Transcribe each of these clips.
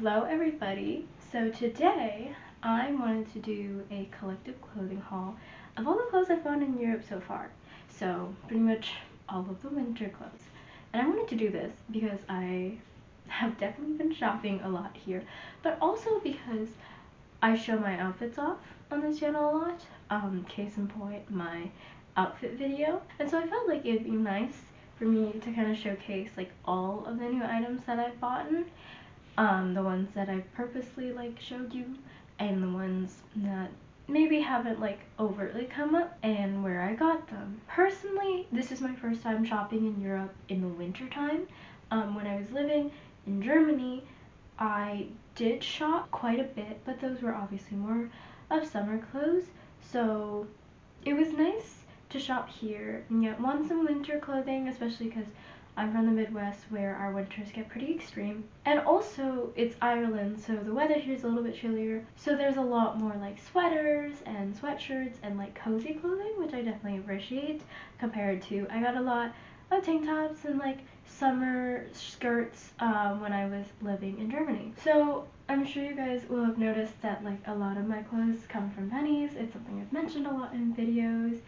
Hello everybody! So today I wanted to do a collective clothing haul of all the clothes I found in Europe so far. So pretty much all of the winter clothes. And I wanted to do this because I have definitely been shopping a lot here, but also because I show my outfits off on this channel a lot. Case in point, my outfit video. And so I felt like it'd be nice for me to kind of showcase like all of the new items that I've bought in. The ones that I've purposely like showed you, and the ones that maybe haven't like overtly come up, and where I got them. Personally, this is my first time shopping in Europe in the winter time. When I was living in Germany, I did shop quite a bit, but those were obviously more of summer clothes, so it was nice to shop here and get some winter clothing, especially because I'm from the Midwest where our winters get pretty extreme. And also, it's Ireland, so the weather here is a little bit chillier. So there's a lot more like sweaters and sweatshirts and like cozy clothing, which I definitely appreciate compared to, I got a lot of tank tops and like summer skirts when I was living in Germany. So I'm sure you guys will have noticed that like a lot of my clothes come from Pennies. It's something I've mentioned a lot in videos,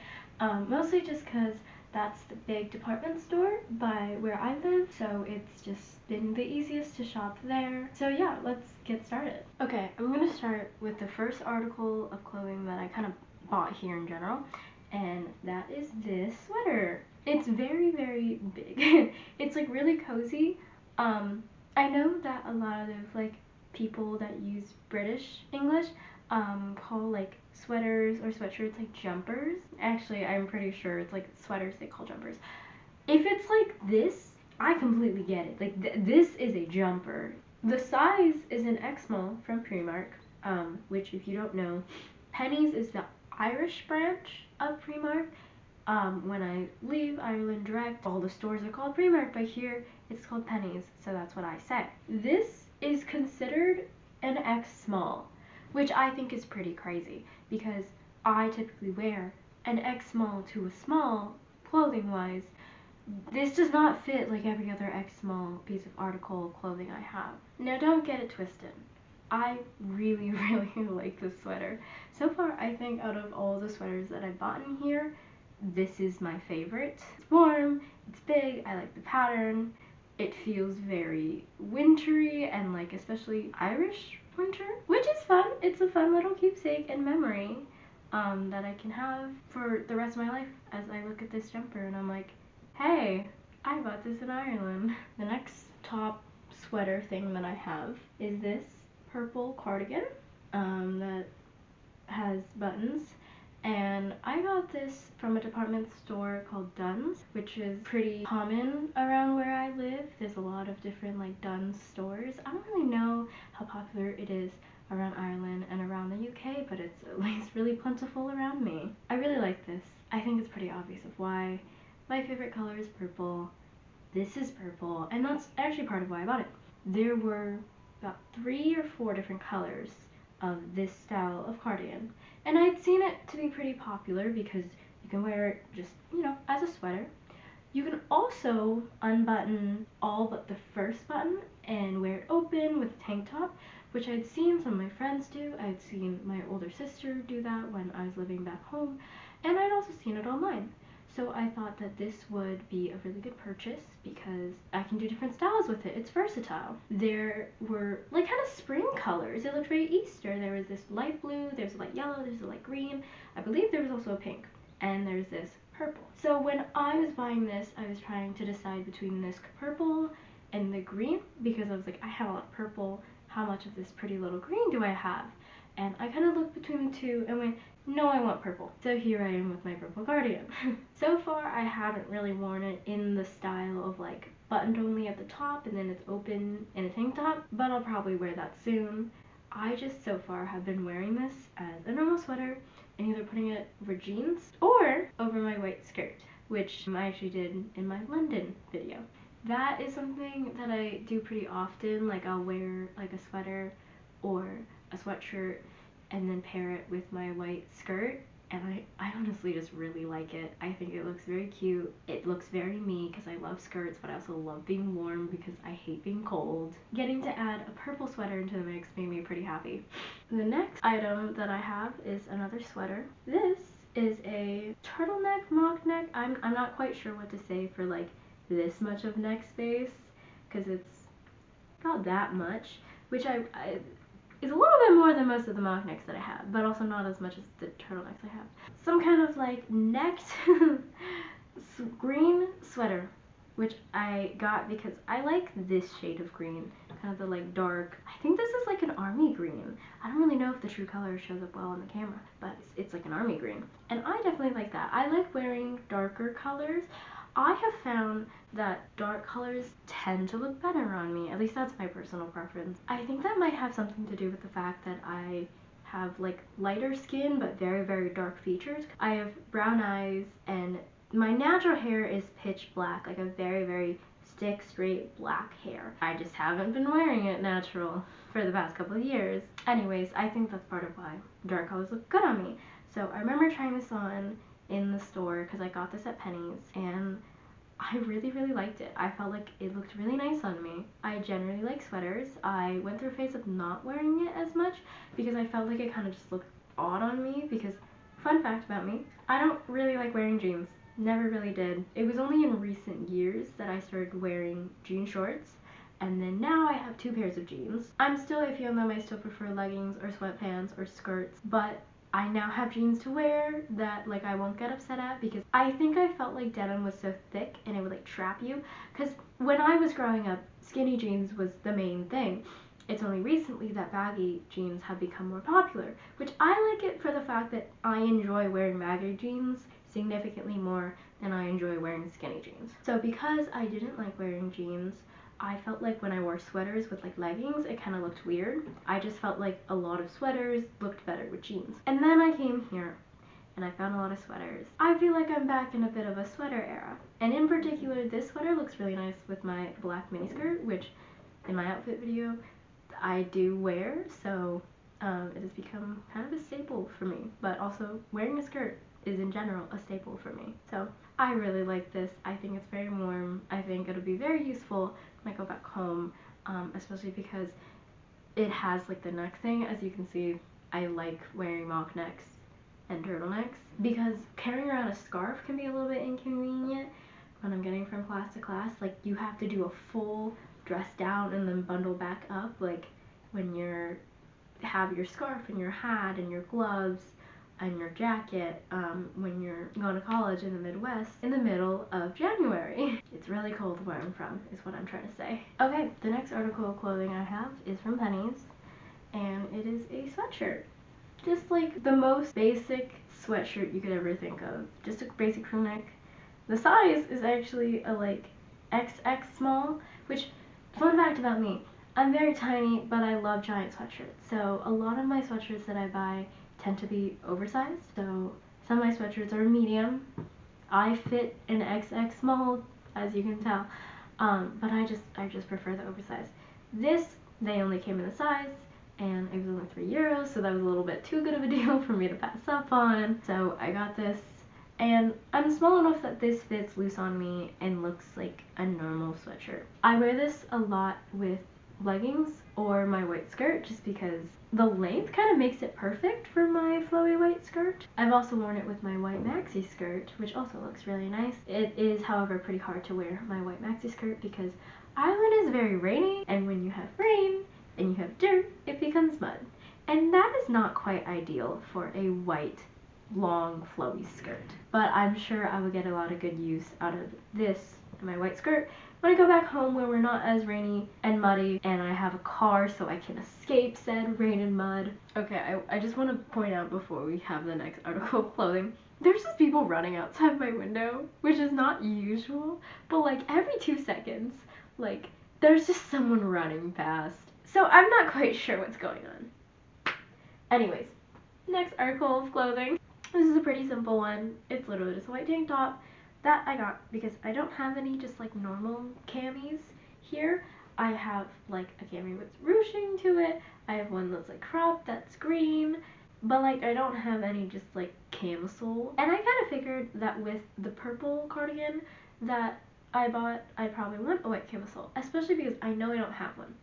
mostly just because that's the big department store by where I live, so it's just been the easiest to shop there. So yeah, let's get started. Okay, I'm gonna start with the first article of clothing that I kind of bought here in general, and that is this sweater. It's very, very big. It's like really cozy. I know that a lot of like people that use British English call like sweaters or sweatshirts like jumpers. Actually, I'm pretty sure it's like sweaters they call jumpers. If it's like this, I completely get it. Like this is a jumper. The size is an X small from Primark, which if you don't know, Pennies is the Irish branch of Primark. When I leave Ireland direct, all the stores are called Primark, but here it's called Pennies, so that's what I say. This is considered an X small, which I think is pretty crazy because I typically wear an X small to a small clothing wise. This does not fit like every other X small piece of article of clothing I have. Now don't get it twisted. I really, really like this sweater. So far, I think out of all the sweaters that I've bought in here, this is my favorite. It's warm, it's big, I like the pattern. It feels very wintry and like especially Irish winter, which is fun. It's a fun little keepsake and memory that I can have for the rest of my life as I look at this jumper and I'm like, hey, I bought this in Ireland. The next top sweater thing that I have is this purple cardigan that has buttons. And I got this from a department store called Dunnes, which is pretty common around where I live. There's a lot of different like Dunnes stores. I don't really know how popular it is around Ireland and around the UK, but it's at least really plentiful around me. I really like this. I think it's pretty obvious of why. My favorite color is purple. This is purple, and that's actually part of why I bought it. There were about 3 or 4 different colors of this style of cardigan, and I'd seen it to be pretty popular because you can wear it just, you know, as a sweater. You can also unbutton all but the first button and wear it open with a tank top, which I'd seen some of my friends do. I'd seen my older sister do that when I was living back home, and I'd also seen it online. So I thought that this would be a really good purchase because I can do different styles with it. It's versatile. There were like kind of spring colors. It looked very Easter. There was this light blue, there's a light yellow, there's a light green. I believe there was also a pink. And there's this purple. So when I was buying this, I was trying to decide between this purple and the green because I was like, I have a lot of purple. How much of this pretty little green do I have? And I kind of looked between the two and went, no, I want purple. So here I am with my purple cardigan. So far, I haven't really worn it in the style of like buttoned only at the top and then it's open in a tank top, but I'll probably wear that soon. I just so far have been wearing this as a normal sweater and either putting it over jeans or over my white skirt, which I actually did in my London video. That is something that I do pretty often. Like I'll wear like a sweater or a sweatshirt and then pair it with my white skirt and I honestly just really like it. I think it looks very cute. It looks very me because I love skirts, but I also love being warm because I hate being cold. Getting to add a purple sweater into the mix made me pretty happy. The next item that I have is another sweater. This is a turtleneck mock neck. I'm not quite sure what to say for like this much of neck space because it's not that much, which I is a little bit more than most of the mock necks that I have, but also not as much as the turtlenecks I have. Some kind of like necked green sweater, which I got because I like this shade of green, kind of the like dark, I think this is like an army green. I don't really know if the true color shows up well on the camera, but it's like an army green. And I definitely like that. I like wearing darker colors. I have found that dark colors tend to look better on me. At least that's my personal preference. I think that might have something to do with the fact that I have like lighter skin but very, very dark features. I have brown eyes and my natural hair is pitch black, like a very, very stick straight black hair. I just haven't been wearing it natural for the past couple of years. Anyways, I think that's part of why dark colors look good on me. So I remember trying this on in the store because I got this at Penny's and I really, really liked it. I felt like it looked really nice on me. I generally like sweaters. I went through a phase of not wearing it as much because I felt like it kind of just looked odd on me because, fun fact about me, I don't really like wearing jeans. Never really did. It was only in recent years that I started wearing jean shorts, and then now I have 2 pairs of jeans. I'm still iffy on them. I still prefer leggings or sweatpants or skirts, but I now have jeans to wear that like I won't get upset at because I think I felt like denim was so thick and it would like trap you, because when I was growing up, skinny jeans was the main thing. It's only recently that baggy jeans have become more popular, which I like it for the fact that I enjoy wearing baggy jeans significantly more than I enjoy wearing skinny jeans. So because I didn't like wearing jeans, I felt like when I wore sweaters with like leggings, it kind of looked weird. I just felt like a lot of sweaters looked better with jeans. And then I came here and I found a lot of sweaters. I feel like I'm back in a bit of a sweater era. And in particular, this sweater looks really nice with my black miniskirt, which in my outfit video I do wear, so it has become kind of a staple for me. But also wearing a skirt is in general a staple for me. So I really like this. I think it's very warm. I think it'll be very useful when I go back home, especially because it has like the neck thing. As you can see, I like wearing mock necks and turtlenecks because carrying around a scarf can be a little bit inconvenient when I'm getting from class to class. Like you have to do a full dress down and then bundle back up, like when you're have your scarf and your hat and your gloves and your jacket when you're going to college in the Midwest in the middle of January. It's really cold where I'm from, is what I'm trying to say. Okay, the next article of clothing I have is from Penny's, and it is a sweatshirt. Just like the most basic sweatshirt you could ever think of. Just a basic crew neck. The size is actually a like XX small, which, fun fact about me, I'm very tiny, but I love giant sweatshirts. So a lot of my sweatshirts that I buy tend to be oversized. So some of my sweatshirts are medium. I fit an XX small, as you can tell. But I just prefer the oversized. This, they only came in the size, and it was only €3, so that was a little bit too good of a deal for me to pass up on. So I got this, and I'm small enough that this fits loose on me and looks like a normal sweatshirt. I wear this a lot with leggings or my white skirt just because the length kind of makes it perfect for my flowy white skirt. I've also worn it with my white maxi skirt, which also looks really nice. It is, however, pretty hard to wear my white maxi skirt because Ireland is very rainy, and when you have rain and you have dirt, it becomes mud. And that is not quite ideal for a white, long, flowy skirt. But I'm sure I will get a lot of good use out of this and my white skirt when I go back home where we're not as rainy and muddy and I have a car so I can escape said rain and mud. Okay, I just want to point out before we have the next article of clothing, there's just people running outside my window, which is not usual, but like every 2 seconds, like there's just someone running past. So I'm not quite sure what's going on. Anyways, next article of clothing. This is a pretty simple one. It's literally just a white tank top that I got because I don't have any just like normal camis here. I have like a cami with ruching to it. I have one that's like cropped that's green, but like I don't have any just like camisole. And I kind of figured that with the purple cardigan that I bought, I probably want a white camisole, especially because I know I don't have one.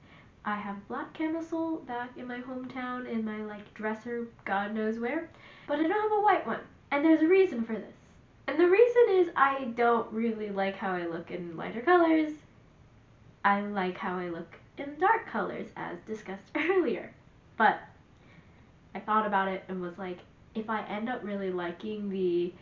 I have black camisole back in my hometown in my like dresser, God knows where, but I don't have a white one. And there's a reason for this. And the reason is I don't really like how I look in lighter colors. I like how I look in dark colors, as discussed earlier. But I thought about it and was like, if I end up really liking the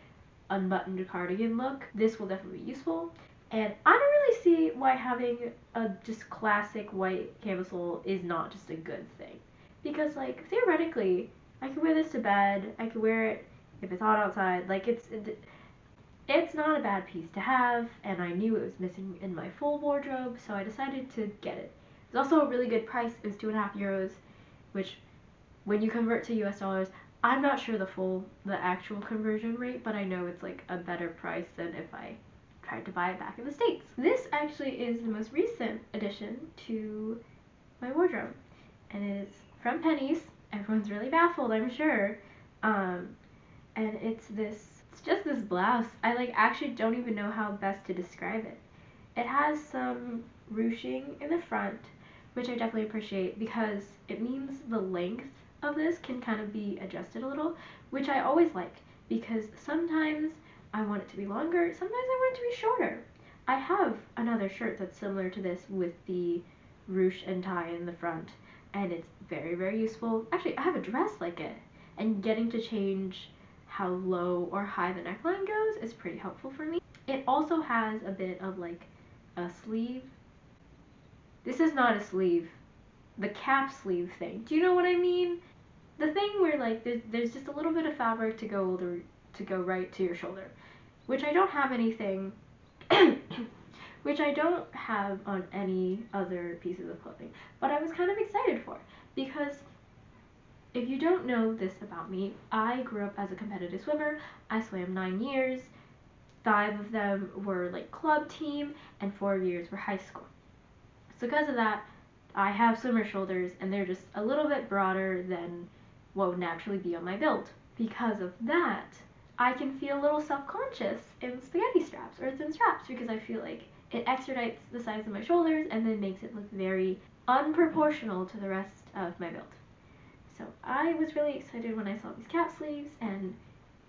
unbuttoned cardigan look, this will definitely be useful. And I don't really see why having a just classic white camisole is not just a good thing. Because like theoretically, I could wear this to bed, I could wear it if it's hot outside, like it's not a bad piece to have, and I knew it was missing in my full wardrobe, so I decided to get it. It's also a really good price. It was €2.50, which when you convert to US dollars, I'm not sure the actual conversion rate, but I know it's like a better price than if I tried to buy it back in the States. This actually is the most recent addition to my wardrobe, and it is from Penny's. Everyone's really baffled, I'm sure. And it's just this blouse. I like actually don't even know how best to describe it. It has some ruching in the front, which I definitely appreciate because it means the length of this can kind of be adjusted a little, which I always like because sometimes I want it to be longer, sometimes I want it to be shorter. I have another shirt that's similar to this with the ruche and tie in the front, and it's very, very useful. Actually, I have a dress like it, and getting to change how low or high the neckline goes is pretty helpful for me. It also has a bit of like a sleeve. This is not a sleeve. The cap sleeve thing. Do you know what I mean? The thing where like there's just a little bit of fabric to go right to your shoulder, which I don't have anything which I don't have on any other pieces of clothing. But I was kind of excited for because if you don't know this about me, I grew up as a competitive swimmer. I swam 9 years. 5 of them were like club team and 4 years were high school. So because of that, I have swimmer shoulders and they're just a little bit broader than what would naturally be on my build. Because of that, I can feel a little self-conscious in spaghetti straps or thin straps because I feel like it extradites the size of my shoulders and then makes it look very unproportional to the rest of my build. So I was really excited when I saw these cap sleeves, and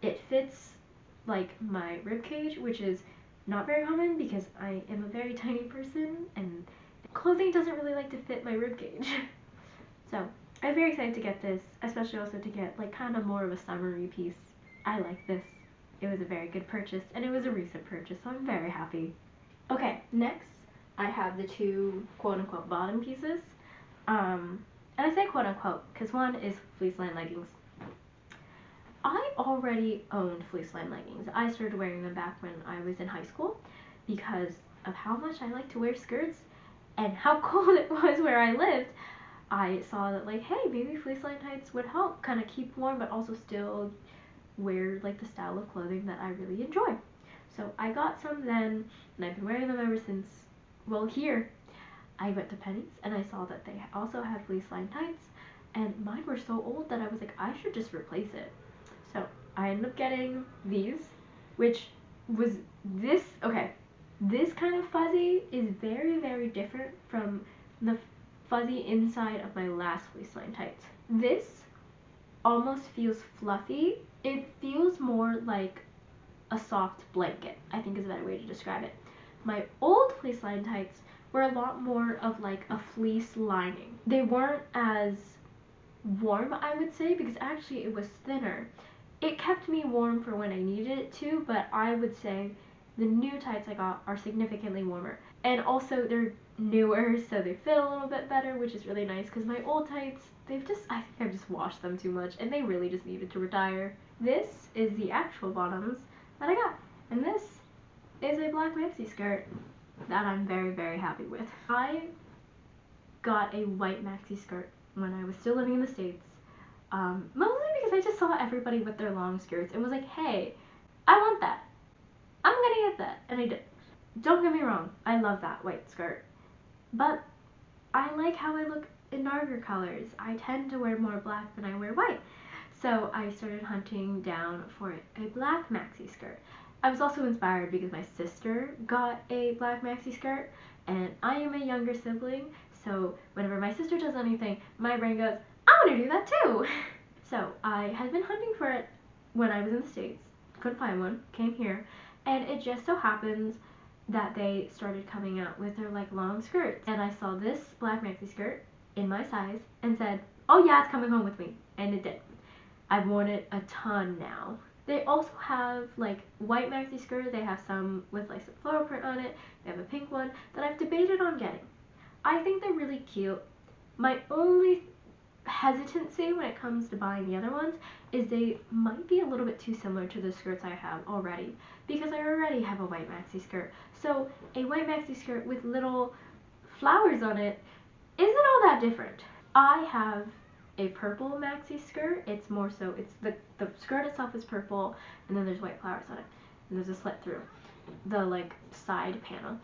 it fits like my rib cage, which is not very common because I am a very tiny person and clothing doesn't really like to fit my rib cage. So I'm very excited to get this, especially also to get like kind of more of a summery piece. I like this. It was a very good purchase, and it was a recent purchase, so I'm very happy. Okay, next I have the two quote-unquote bottom pieces. And I say quote-unquote because one is fleece-lined leggings. I already owned fleece-lined leggings. I started wearing them back when I was in high school because of how much I like to wear skirts and how cold it was where I lived. I saw that like, hey, maybe fleece-lined tights would help kind of keep warm but also still wear like the style of clothing that I really enjoy. So I got some then, and I've been wearing them ever since, well, here. I went to Penny's and I saw that they also had fleece-lined tights, and mine were so old that I was like, I should just replace it. So I ended up getting these, which was this, okay, this kind of fuzzy is very, very different from the fuzzy inside of my last fleece-lined tights. This almost feels fluffy. It feels more like a soft blanket, I think is a better way to describe it. My old fleece-lined tights were a lot more of like a fleece lining. They weren't as warm, I would say, because actually it was thinner. It kept me warm for when I needed it to, but I would say the new tights I got are significantly warmer. And also they're newer, so they fit a little bit better, which is really nice because my old tights, I think I've just washed them too much and they really just needed to retire. This is the actual bottoms that I got, and this is a black maxi skirt that I'm very, very happy with. I got a white maxi skirt when I was still living in the States, mostly because I just saw everybody with their long skirts and was like, hey, I want that. I'm gonna get that, and I did. Don't get me wrong, I love that white skirt, but I like how I look in darker colors. I tend to wear more black than I wear white. So I started hunting down for a black maxi skirt. I was also inspired because my sister got a black maxi skirt, and I am a younger sibling, so whenever my sister does anything, my brain goes, I want to do that too! So I had been hunting for it when I was in the States, couldn't find one, came here, and it just so happens that they started coming out with their like long skirts, and I saw this black maxi skirt in my size and said, oh yeah, it's coming home with me, and it did. I've worn it a ton now. They also have like white maxi skirts. They have some with like some floral print on it. They have a pink one that I've debated on getting. I think they're really cute. My only hesitancy when it comes to buying the other ones is they might be a little bit too similar to the skirts I have already, because I already have a white maxi skirt. So a white maxi skirt with little flowers on it isn't all that different. I have a purple maxi skirt. It's more so, it's the skirt itself is purple, and then there's white flowers on it, and there's a slit through the like side panel.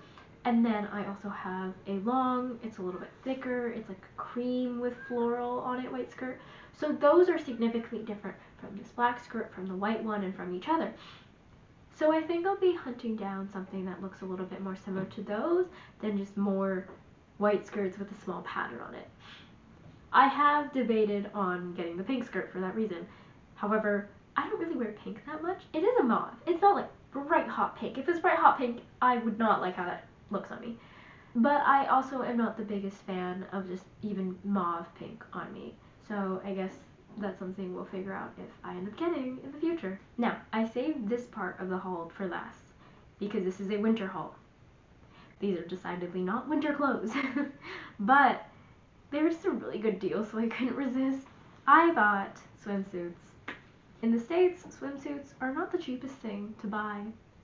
And then I also have a long, it's a little bit thicker, it's like cream with floral on it, white skirt. So those are significantly different from this black skirt, from the white one, and from each other. So I think I'll be hunting down something that looks a little bit more similar to those than just more white skirts with a small pattern on it. I have debated on getting the pink skirt for that reason. However, I don't really wear pink that much. It is a mauve. It's not like bright hot pink. If it's bright hot pink, I would not like how that looks on me. But I also am not the biggest fan of just even mauve pink on me. So I guess that's something we'll figure out if I end up getting in the future. Now, I saved this part of the haul for last because this is a winter haul. These are decidedly not winter clothes. But they were just a really good deal, so I couldn't resist. I bought swimsuits. In the States, swimsuits are not the cheapest thing to buy,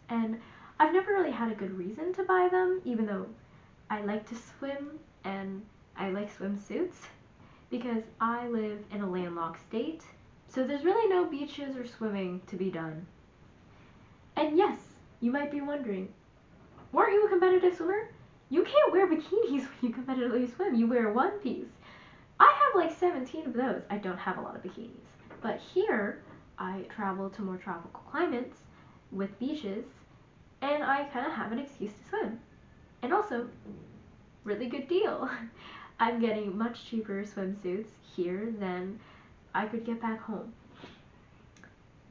and I've never really had a good reason to buy them, even though I like to swim and I like swimsuits, because I live in a landlocked state, so there's really no beaches or swimming to be done. And yes, you might be wondering, weren't you a competitive swimmer? You can't wear bikinis when you competitively swim. You wear one piece. I have like 17 of those. I don't have a lot of bikinis. But here, I travel to more tropical climates with beaches, and I kind of have an excuse to swim. And also, really good deal. I'm getting much cheaper swimsuits here than I could get back home.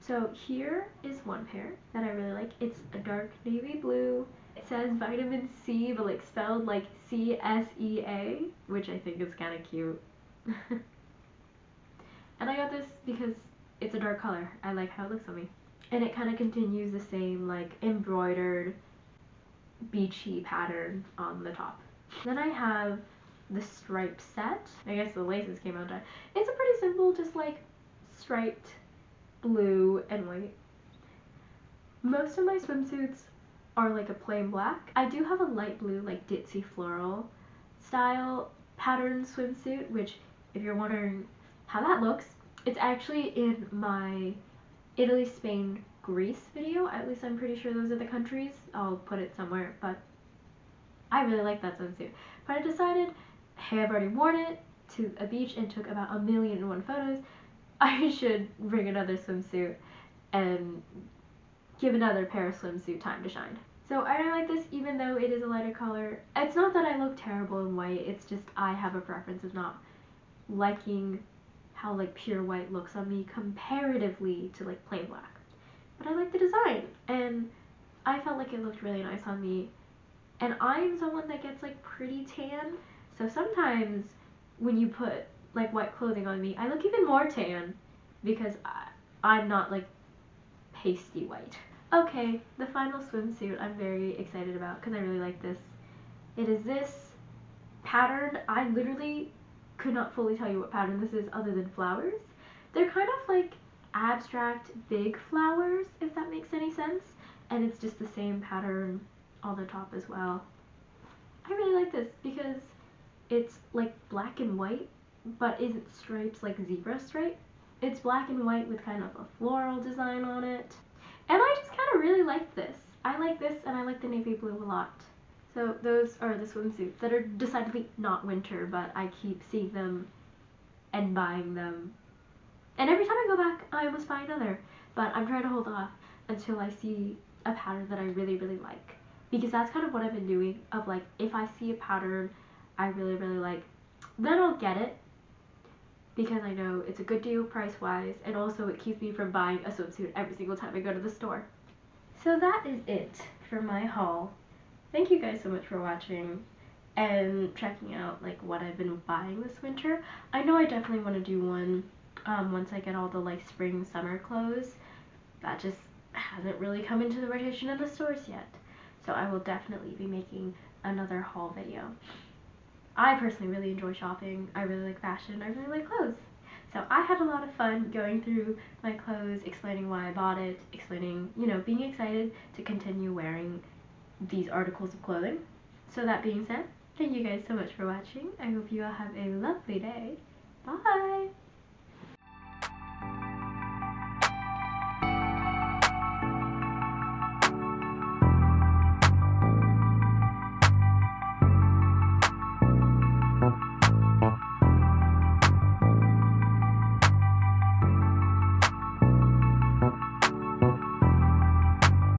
So here is one pair that I really like. It's a dark navy blue. It says vitamin C, but like spelled like C-S-E-A, which I think is kind of cute. And I got this because it's a dark color. I like how it looks on me. And it kind of continues the same like embroidered beachy pattern on the top. Then I have the striped set. I guess the laces came undone. It's a pretty simple, just like striped blue and white. Most of my swimsuits are like a plain black. I do have a light blue, like ditzy floral style pattern swimsuit, which if you're wondering how that looks, it's actually in my Italy, Spain, Greece video. At least I'm pretty sure those are the countries. I'll put it somewhere, but I really like that swimsuit. But I decided, hey, I've already worn it to a beach and took about 1,000,001 photos. I should bring another swimsuit and give another pair of swimsuit time to shine. So I really like this, even though it is a lighter color. It's not that I look terrible in white, it's just I have a preference of not liking how like pure white looks on me comparatively to like plain black. But I like the design, and I felt like it looked really nice on me. And I'm someone that gets like pretty tan, so sometimes when you put like white clothing on me, I look even more tan because I'm not like pasty white. Okay, the final swimsuit I'm very excited about because I really like this. It is this pattern. I literally could not fully tell you what pattern this is other than flowers. They're kind of like abstract big flowers, if that makes any sense. And it's just the same pattern on the top as well. I really like this because it's like black and white, but isn't stripes like zebra stripe. It's black and white with kind of a floral design on it. And I just kind of really like this. I like this, and I like the navy blue a lot. So those are the swimsuits that are decidedly not winter, but I keep seeing them and buying them And every time I go back, I almost buy another. But I'm trying to hold off until I see a pattern that I really, really like. Because that's kind of what I've been doing, of like, if I see a pattern I really, really like, then I'll get it. Because I know it's a good deal price-wise, and also it keeps me from buying a swimsuit every single time I go to the store. So that is it for my haul. Thank you guys so much for watching and checking out like what I've been buying this winter. I know I definitely want to do one once I get all the like spring summer clothes. That just hasn't really come into the rotation in the stores yet. So I will definitely be making another haul video. I personally really enjoy shopping. I really like fashion. I really like clothes. So I had a lot of fun going through my clothes, explaining why I bought it, explaining, you know, being excited to continue wearing these articles of clothing. So that being said, thank you guys so much for watching. I hope you all have a lovely day. Bye!